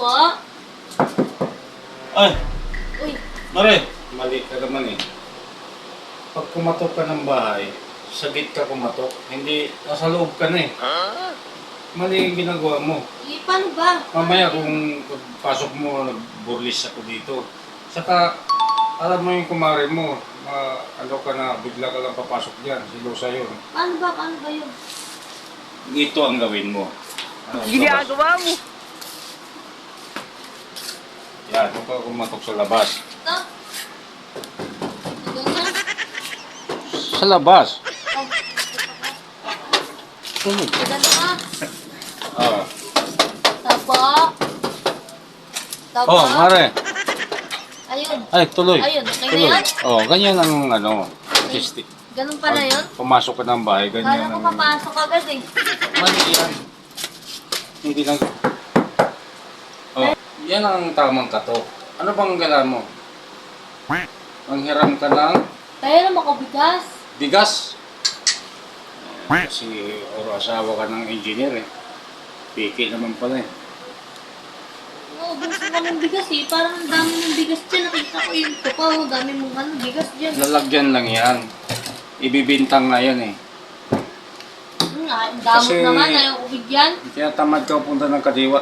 po. Ay, Uy, Mare, mali ka naman eh. Pag kumatok ka ng bahay, sa gate ka kumatok, hindi, nasa loob ka na eh. Mali yung ginagawa mo. paano ba? Mamaya kung pasok mo, nagburlis ako dito. Saka, alam mo yung kumare mo, ano ka na, bigla ka lang papasok dyan, silosa yun. Paano ba? Paano ba yun? Ito ang gawin mo. Ano, Ginagawa mo. Yan, huwag ka kumatok sa labas. Ito? Ganyan? Sa labas? Oh, Tulog. ganun ka. Ah. Tapo. Tapo. Oh, Mare. Ayun. Ay, tuloy. Ayun, okay na Tuloy. yan? Oh, ganyan ang ano, artistic. Ganun pala Pag yun? pumasok ka ng bahay, Kala ganyan ko ang... papasok agad eh. Mali yan. Hindi lang... Oh, yan ang tamang katok. Ano bang gala mo? Manghiram ka ng Kaya na makabigas. bigas. Kasi oro asawa ka ng engineer eh. Piki naman pala eh. Naubusan ka ng bigas eh. Parang ang dami ng bigas dyan. Nakita ko yung tupa. Ang dami mong ano, bigas dyan. Lalagyan lang yan. Ibibintang nga yan eh. Ang damot Kasi- naman. Ayaw ko bigyan. Kaya tamad ka punta ng kadiwa.